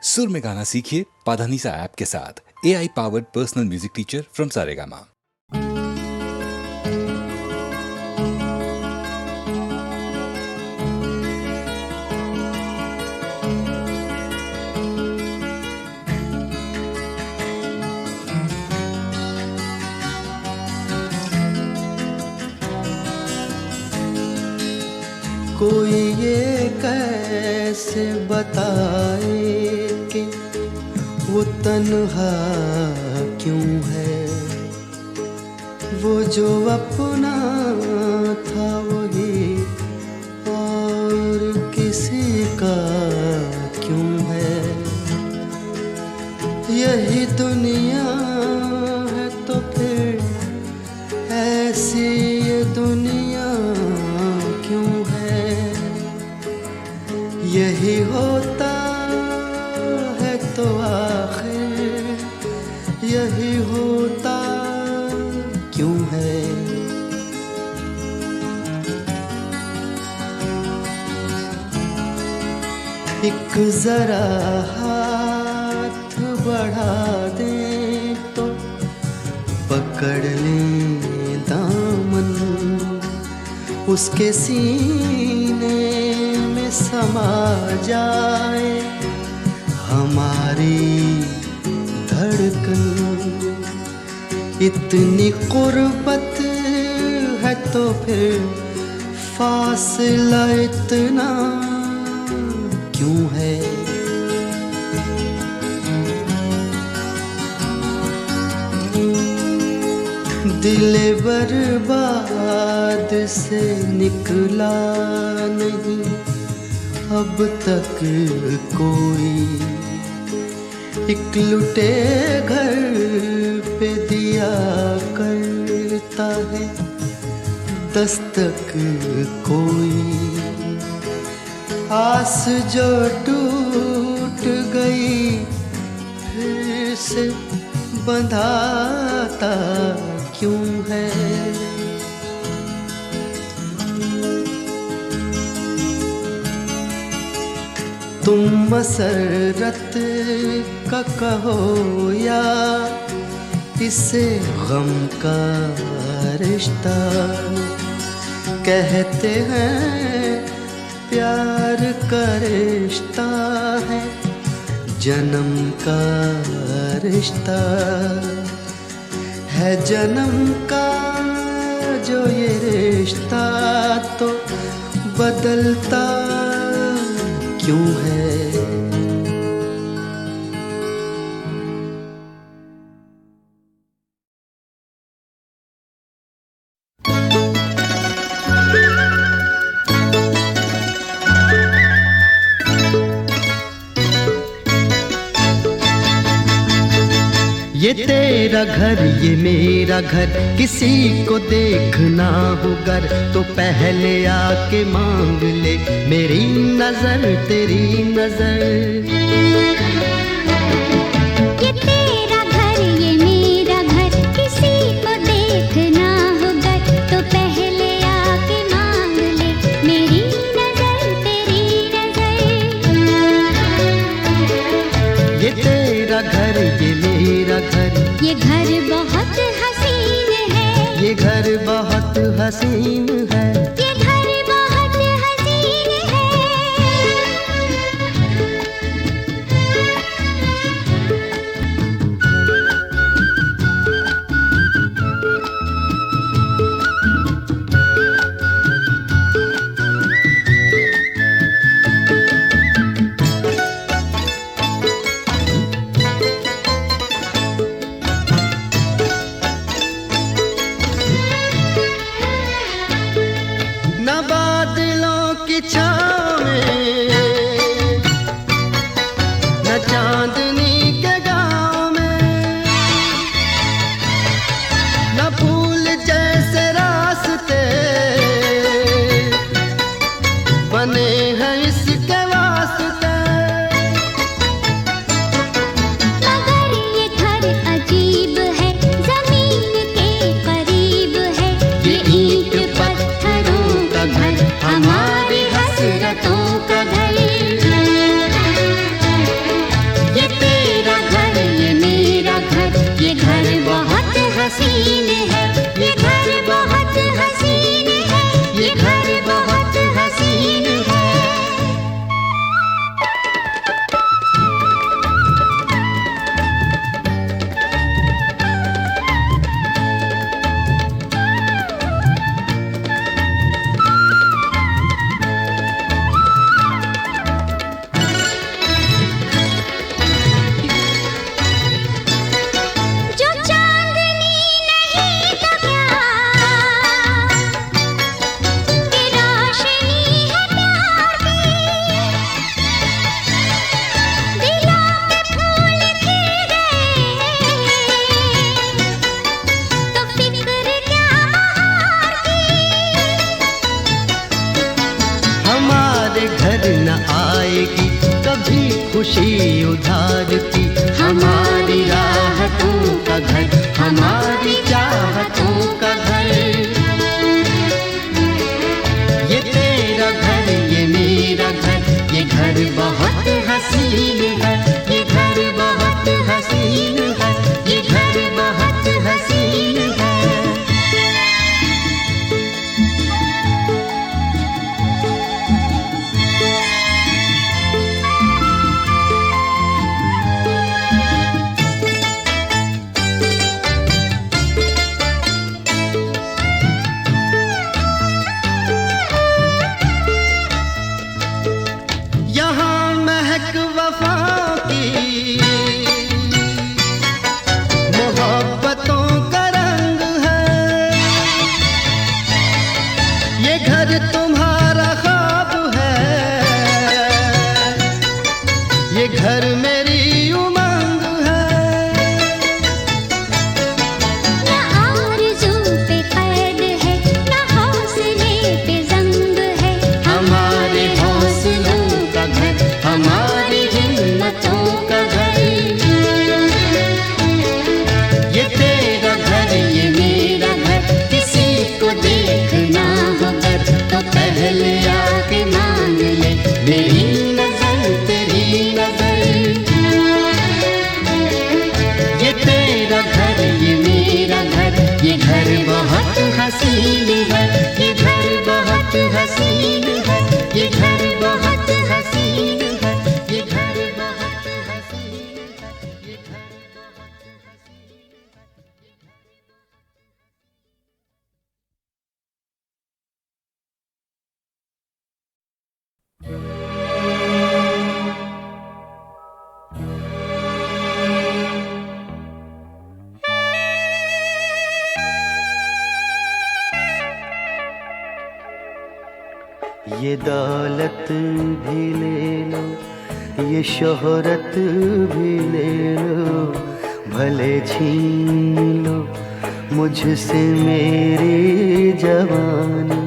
सुर में गाना सीखिए पाधानीसा ऐप के साथ। AI powered personal music teacher from Saregama. कोई ये कैसे बताए कि वो तन्हा क्यों है, वो जो अपना था वही और किसी का क्यों है। यही दुनिया है तो फिर ऐसी ये दुनिया क्यों है। यही होता है तो आखिर यही होता क्यों है। एक जरा हाथ बढ़ा दे तो पकड़ लें दामन, उसके सीने में समा जाए हमारी धड़कन। इतनी कुर्बत है तो फिर फासला इतना क्यों है। दिल बर्बाद से निकला नहीं अब तक कोई, एक लुटे घर पे दिया करता है दस्तक कोई। आस जो टूट गई फिर से बंधाता क्यों है। तुम मसरत का कहो या इसे गम का रिश्ता, कहते हैं प्यार का रिश्ता है जन्म का रिश्ता है। जन्म का जो ये रिश्ता तो बदलता क्यों है। ये तेरा घर ये मेरा घर, किसी को देखना हो घर तो पहले आके मांग ले मेरी नजर तेरी नजर। ये तेरा घर ये मेरा घर, किसी को देखना हो घर तो पहले आके मांग ले मेरी नजर तेरी नजर। ये तेरा घर ये मेरा घर, ये घर बहुत हसीन है, ये घर बहुत हसीन है। ये घर बहुत हसीन है। खुशी उधार की। हमारी राहतों का घर, हमारी चाहतों का घर। ये तेरा घर, ये मेरा घर, ये घर बहुत हसीन है, ये घर बहुत हसीन है, ये घर बहुत हसीन है। यहाँ महक वफा की मोहब्बतों का रंग है। ये घर तुम्हारा ख्वाब है, ये घर मेरी उमंग है। ना आरज़ू पे कैद है, ना हौसले पे ज़ंग है। हमारे हौसलों का घर, हमारी हिम्मतों का घर। ये तेरा घर, ये मेरा घर, किसी को देखना हो घर तो पहले आके मान ले मेरी नजर तेरी नजर। ये तेरा घर, ये मेरा घर, ये घर बहुत हसीन है, ये घर बहुत हसीन है, ये घर बहुत हसीन है, ये घर बहुत हसीन है, ये घर बहुत हसीन है। ये दौलत भी ले लो, ये शोहरत भी ले लो, भले छीन लो मुझसे मेरी जवानी,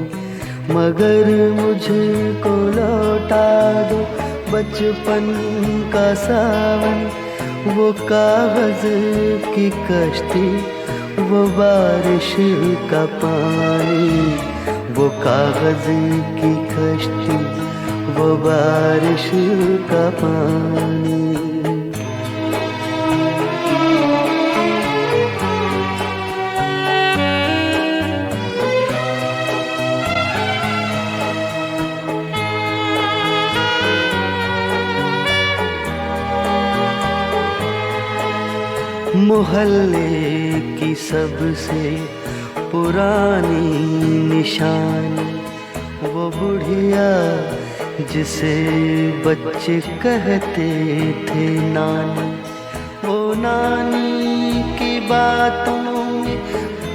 मगर मुझको लौटा दो बचपन का सावन। वो कागज की कश्ती, वो बारिश का पानी, वो कागज की कश्ती, वो बारिश का पानी। मोहल्ले की सबसे पुरानी निशानी, वो बुढ़िया जिसे बच्चे कहते थे नानी। वो नानी की बातों में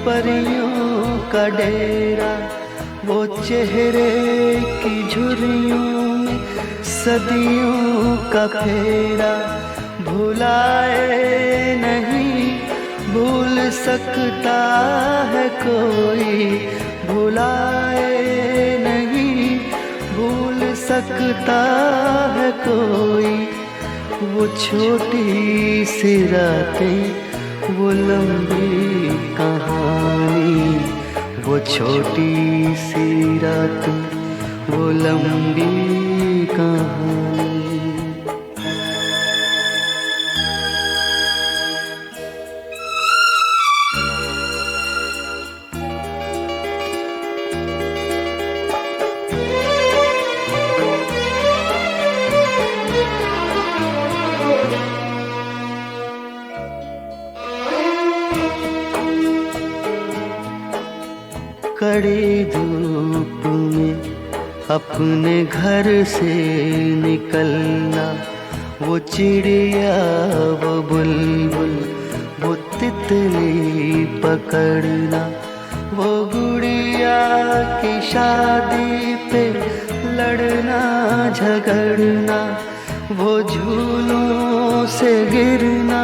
परियों का डेरा, वो चेहरे की झुर्रियों में सदियों का फेरा। भुलाए नहीं भूल सकता है कोई, भुलाए नहीं भूल सकता है कोई। वो छोटी सी रातें, वो लंबी कहानी, वो छोटी सी रातें, वो लंबी कहानी। कड़ी धूप में अपने घर से निकलना, वो चिड़िया वो बुलबुल वो तितली पकड़ना, वो गुड़िया की शादी पे लड़ना झगड़ना, वो झूलों से गिरना,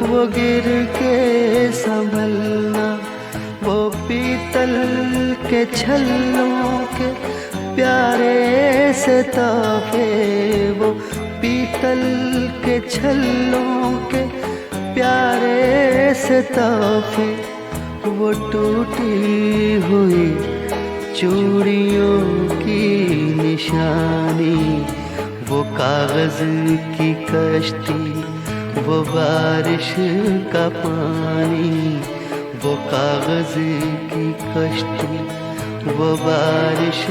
वो गिर के संभलना, वो पीतल के छल्लों के प्यारे से तोहफे, वो पीतल के छल्लों के प्यारे से तोहफे, वो टूटी हुई चूड़ियों की निशानी, वो कागज की कश्ती, वो बारिश का पानी, वो कागज की कश्ती, वो बारिश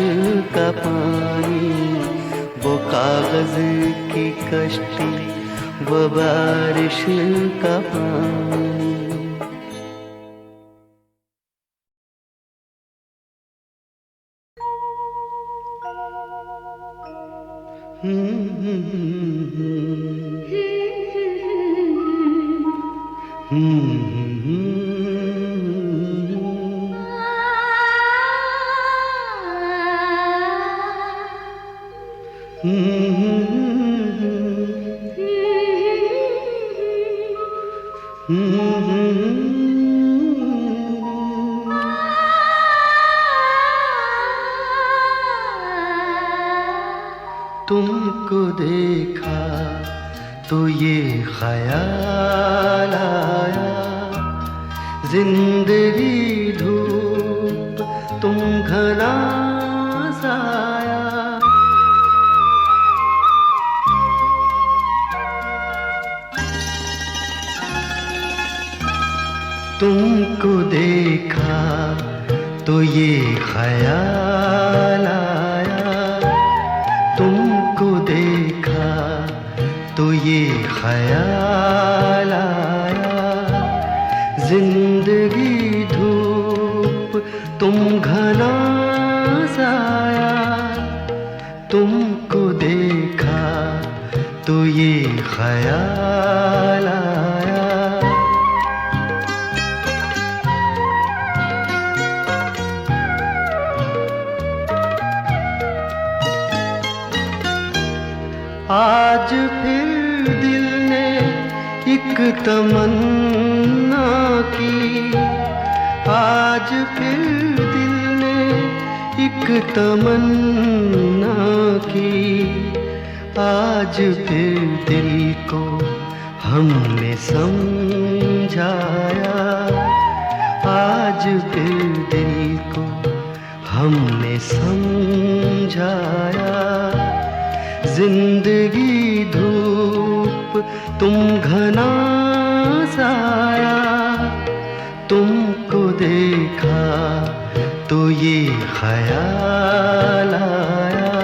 का पानी, वो कागज की कश्ती, वो बारिश का पानी। तुमको देखा तो ये ख्याल आया, जिंदगी धूप तुम घना साया। तुमको देखा तो ये ख्याल आया, तुमको देखा तो ये ख्याल आया, जिंदगी धूप तुम घना साया। तुमको देखा तो ये ख्याल आया। आज फिर दिल ने एक तमन्ना की, आज फिर दिल ने एक तमन्ना की, आज फिर दिल को हमने समझाया, आज फिर दिल को हमने समझाया। जिंदगी धूप तुम घना साया, तुमको देखा तो ये ख्याल आया।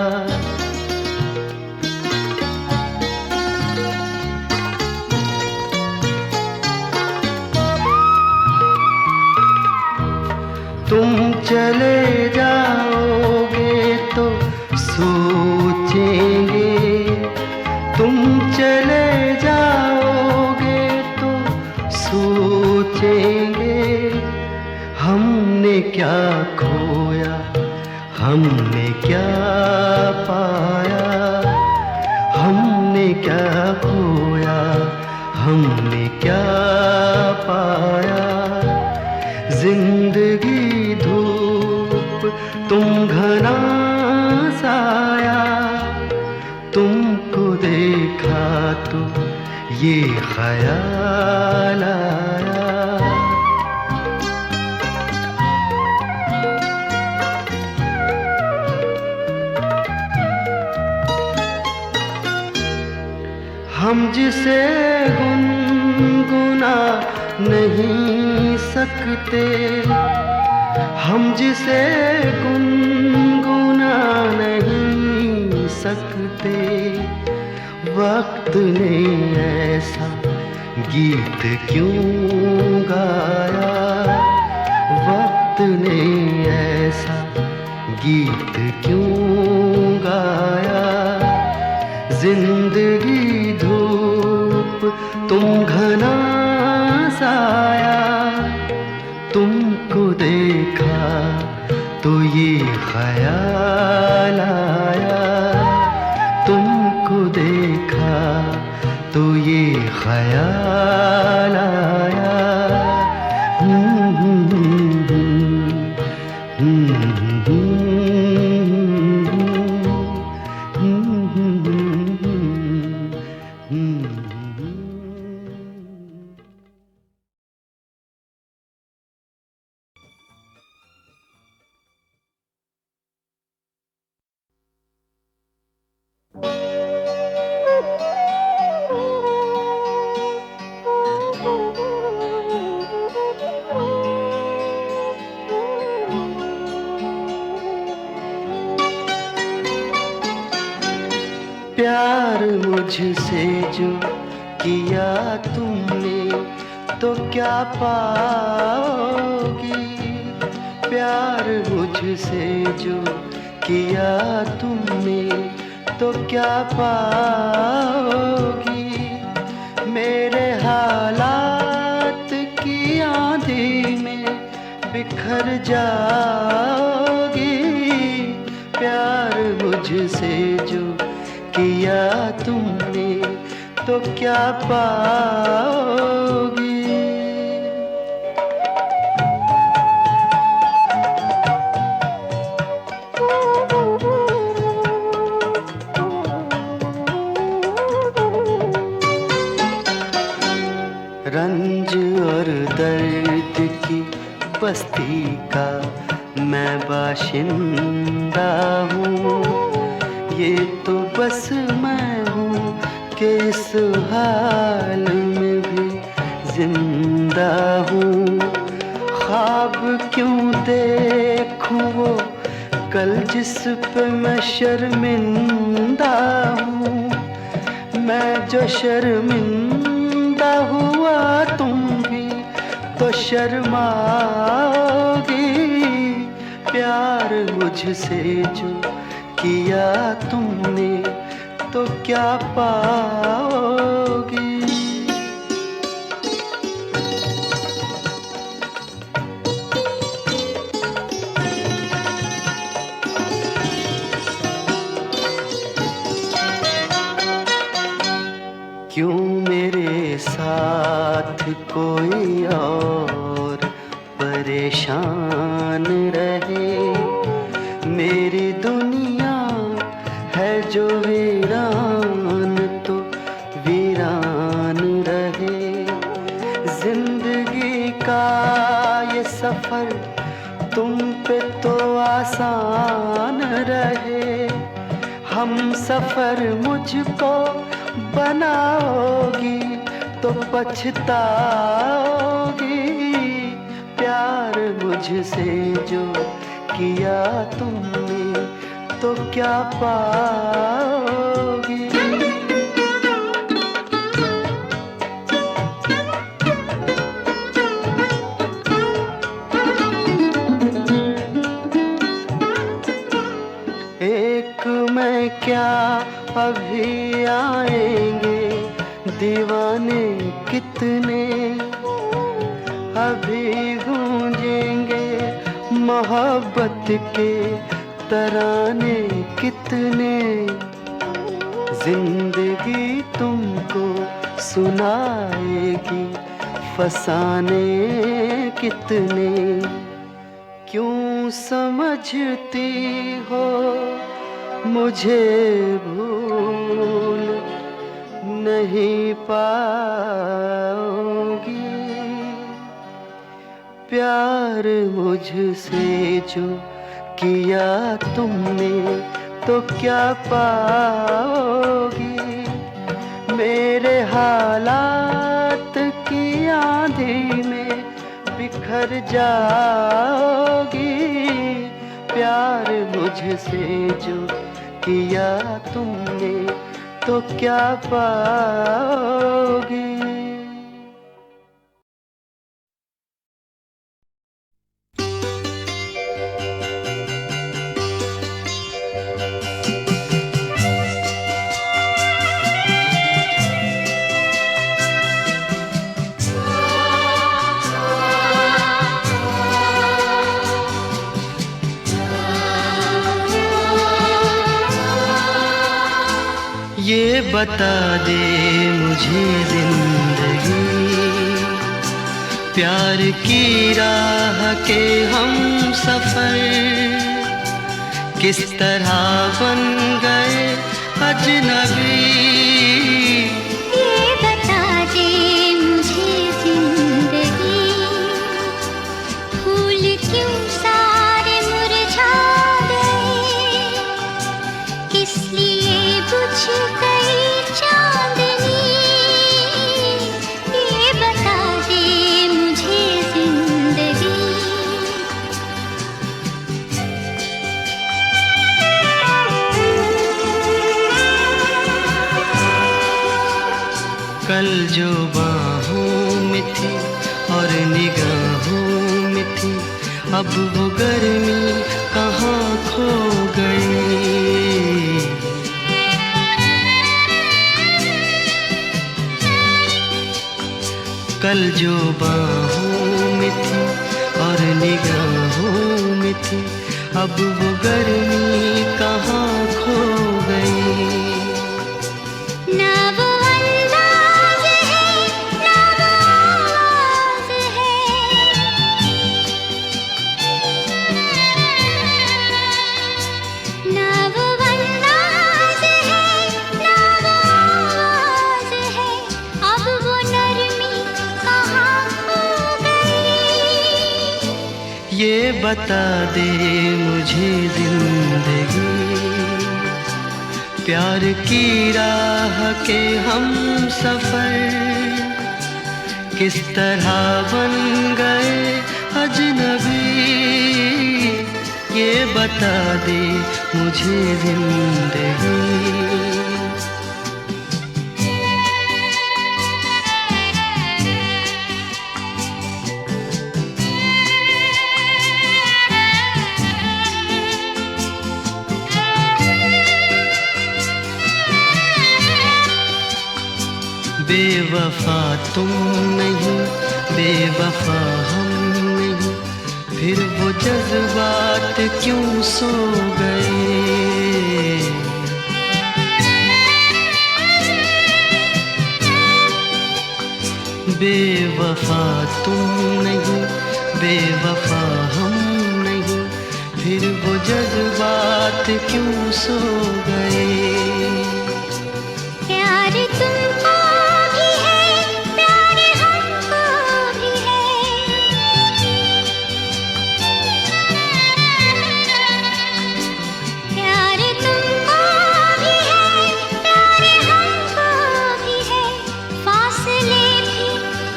तुम चले जाओगे तो सोचेंगे, तुम चले जाओगे तो सोचेंगे, हमने क्या खोया, हमने क्या पाया, हमने क्या खोया, हमने क्या पाया। जिंदगी धूप तुम घना साया, तुमको देखा तो ये ख्याल आया। हम जिसे गुनगुना नहीं सकते, हम जिसे गुनगुना नहीं सकते, वक्त ने ऐसा गीत क्यों गाया, वक्त ने ऐसा गीत क्यों गाया। जिंदगी धूप तुम घना साया, तुमको देखा तो ये ख्याल आया, तुमको देखा तो ये ख्याल आया। प्यार मुझसे जो किया तुमने तो क्या पाओगी। प्यार मुझसे जो किया तुमने तो क्या पाओगी। मेरे हालात की आंधी में बिखर जाओगी। प्यार मुझसे जो किया तुमने तो क्या पाओगी। रंज और दर्द की बस्ती का मैं बाशिंदा हूँ। ये तो बस मैं हूँ कि इस हाल में भी जिंदा हूँ। ख्वाब क्यों देखूँ वो कल जिस पे मैं शर्मिंदा हूँ। मैं जो शर्मिंदा हुआ तुम भी तो शर्माओगी। प्यार मुझसे जो किया तुमने तो क्या पाओगी। क्यों मेरे साथ कोई और परेशान रहे। मेरी दुनिया है जो वीरान तो वीरान रहे। जिंदगी का ये सफर तुम पे तो आसान रहे। हम सफर मुझको बनाओगी तो पछताओगी। प्यार मुझसे जो किया तुमने तो क्या पाओगी। एक में क्या अभी आएंगे दीवाने कितने। अभी गूंजेंगे मोहब्बत के तराने कितने। जिंदगी तुमको सुनाएगी फसाने कितने। क्यों समझती हो मुझे भूल नहीं पाओगी। प्यार मुझसे जो किया तुमने तो क्या पाओगी। मेरे हालात की आंधी में बिखर जाओगी। प्यार मुझसे जो किया तुमने तो क्या पाओगी। ये बता दे मुझे जिंदगी प्यार की राह के हम सफर किस तरह बन गए अजनबी। ये बता कल जो बाहों में थी और निगाहों में थी, अब वो गर्मी कहाँ खो गई। कल जो बाहों में थी और निगाहों में थी, अब वो गर्मी कहाँ खो गई। ना वो अंदाज है, ना वो आवाज़ है, ना वो अंदाज है, ना वो आवाज़ है, अब वो नरमी कहाँ खो गई। ये बता दे मुझे जिंदगी, प्यार की राह के हम सफर किस तरह बन गए अजनबी। ये बता दे मुझे जिंदगी। बेवफा तुम नहीं, बेवफा हम नहीं, फिर वो जज्बात क्यों सो गए। बेवफा तुम नहीं, बेवफा हम नहीं, फिर वो जज्बात क्यों सो गए। प्यार तुमको भी है, प्यार हमको भी है, प्यार तुमको भी है, प्यार हमको भी है, फासले भी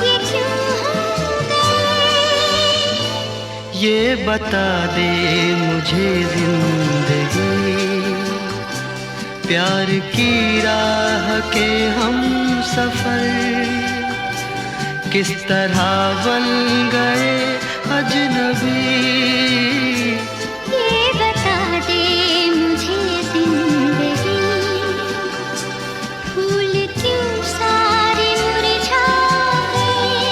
ये क्यों हो गए। ये बता दे मुझे जिंदगी, प्यार की राह के हम सफर किस तरह बन गए अजनबी। ये बता दे मुझे जिंदगी, फूल क्यों सारे मुरझा गए,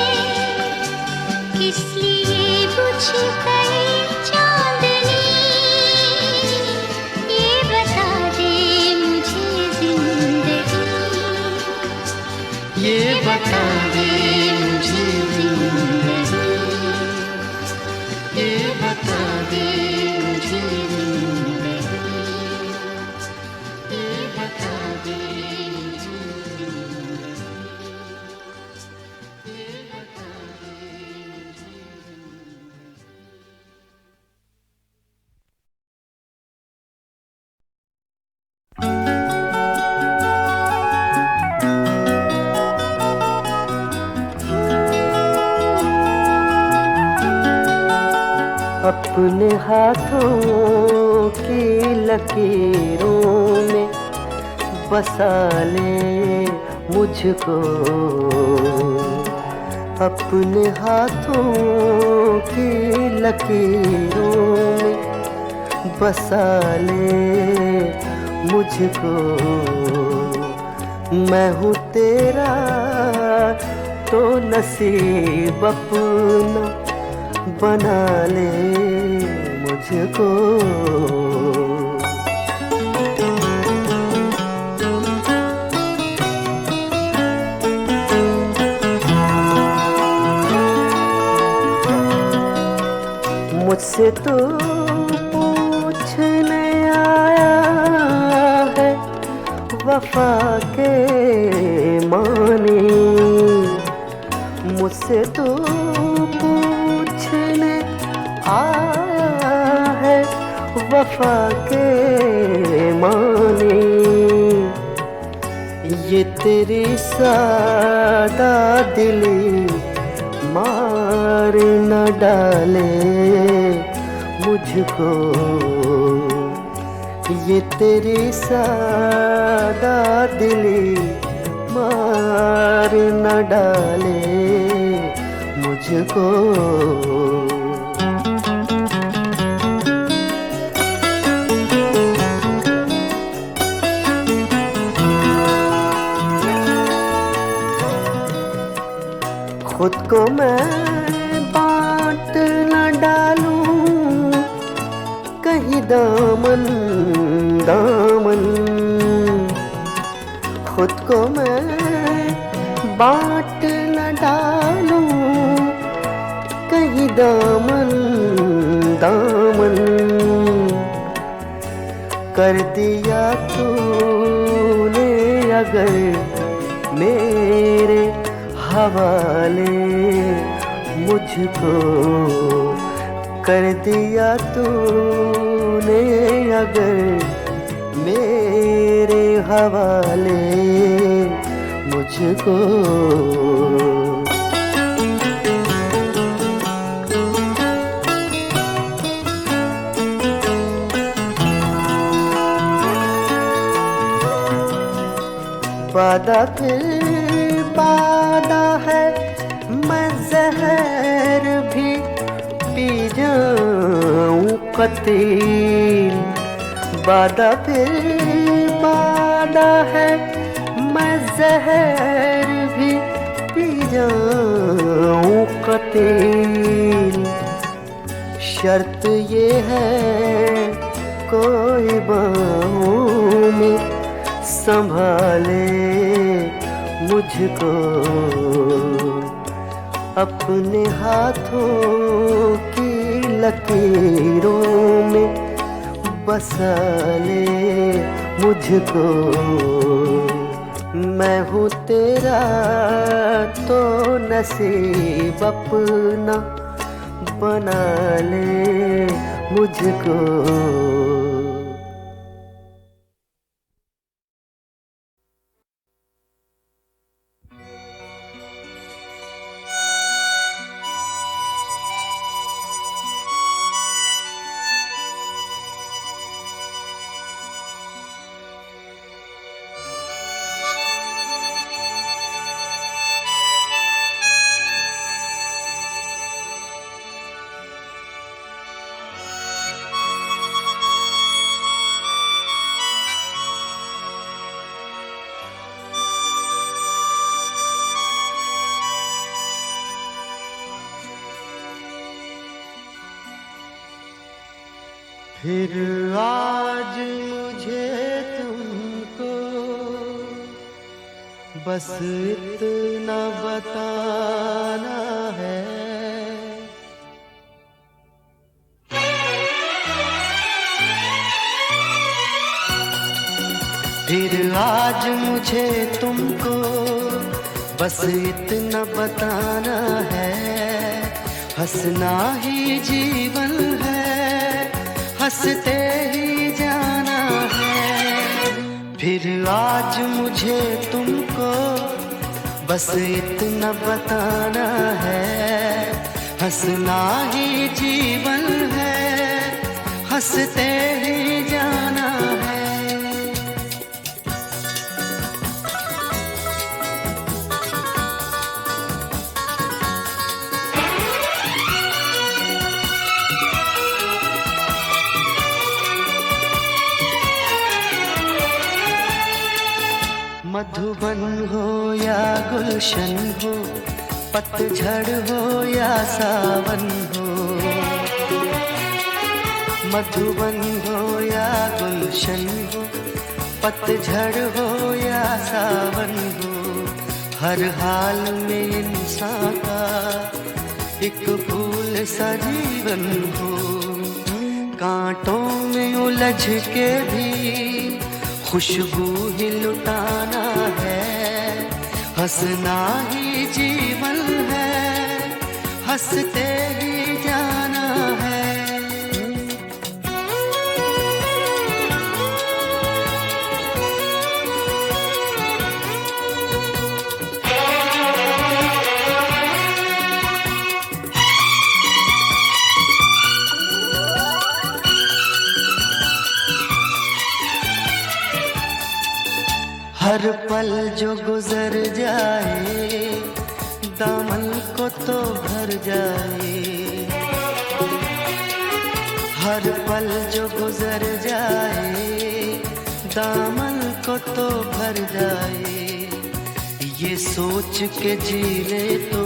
किस लिए बुझ गई चांदनी। ये बता दे मुझे जिंदगी, ये बता दे मुझे जिंदगी, ये बता दे मुझे जिंदगी, ये बता दे मुझे जिंदगी, ये बता दे मुझे। अपने हाथों की लकीरों में बसा ले मुझको, अपने हाथों की लकीरों में बसा ले मुझको। मैं हूँ तेरा तो नसीब अपना बना ले मुझको। मुझसे तो पूछने आया है वफा के मानी, मुझसे तो पूछने आया है वफा के मानी। ये तेरी सादा दिली मार न डाले मुझको, ये तेरी सादा दिली मार मार न डाले मुझको। खुद को मैं बांट न डालूं कहीं दामन दामन। खुद को मैं बांट न डालूं कहीं दामन दामन। कर दिया तूने अगर मेरे हवाले मुझको, कर दिया तूने अगर मेरे हवाले मुझको। वादा फिर वादा है, मैं जहर भी पी जाऊं कतील। वादा फिर वादा है, मैं जहर भी पी जाऊं कतील। शर्त ये है कोई बाहों में संभाले मुझको, अपने हाथों की लकीरों में बसा ले मुझको। मैं हूँ तेरा तो नसीब अपना बना ले मुझको। फिर आज मुझे तुमको बस इतना बताना है, फिर आज मुझे तुमको बस इतना बताना है। हंसना ही जीवन है, हंसते ही जाना है। फिर आज मुझे तुमको बस इतना बताना है। हंसना ही जीवन है, हंसते ही जाना है। मधुबन हो या गुलशन हो, पतझड़ हो या सावन हो। मधुबन हो या गुलशन हो, पतझड़ हो या सावन हो। हर हाल में इंसान का एक फूल सा जीवन हो। कांटों में उलझ के भी खुशबू ही लुटाना है। हंसना ही जीवन है, हंसते ही जाना है। हर पल जो गुजर जाए जाए। हर पल जो गुजर जाए दामन को तो भर जाए। ये सोच के जी ले तो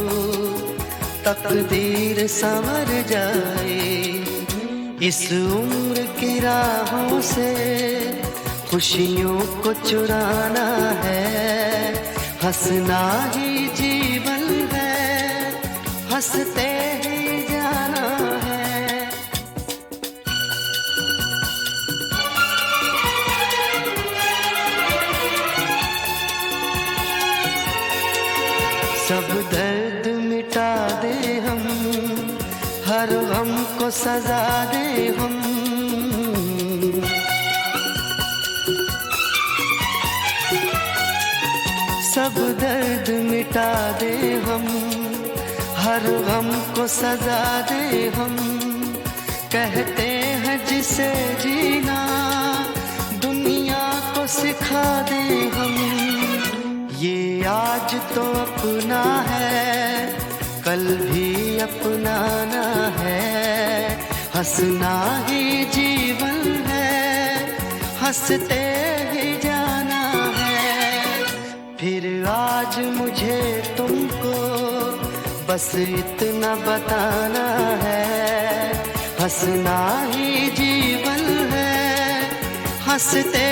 तकदीर संवर जाए। इस उम्र की राहों से खुशियों को चुराना है। हंसना ही जीवन है, हंसते ही जाना है। सब दर्द मिटा दे हम, हर गम को सजा दे हम। सब दर्द मिटा दे हम, हर गम को सजा दे हम। कहते हैं जिसे जीना दुनिया को सिखा दे हम। ये आज तो अपना है, कल भी अपनाना है। हंसना ही जीवन है, हंसते ही जाना है। फिर आज मुझे तुमको बस इतना बताना है। हंसना ही जीवन है, हंसते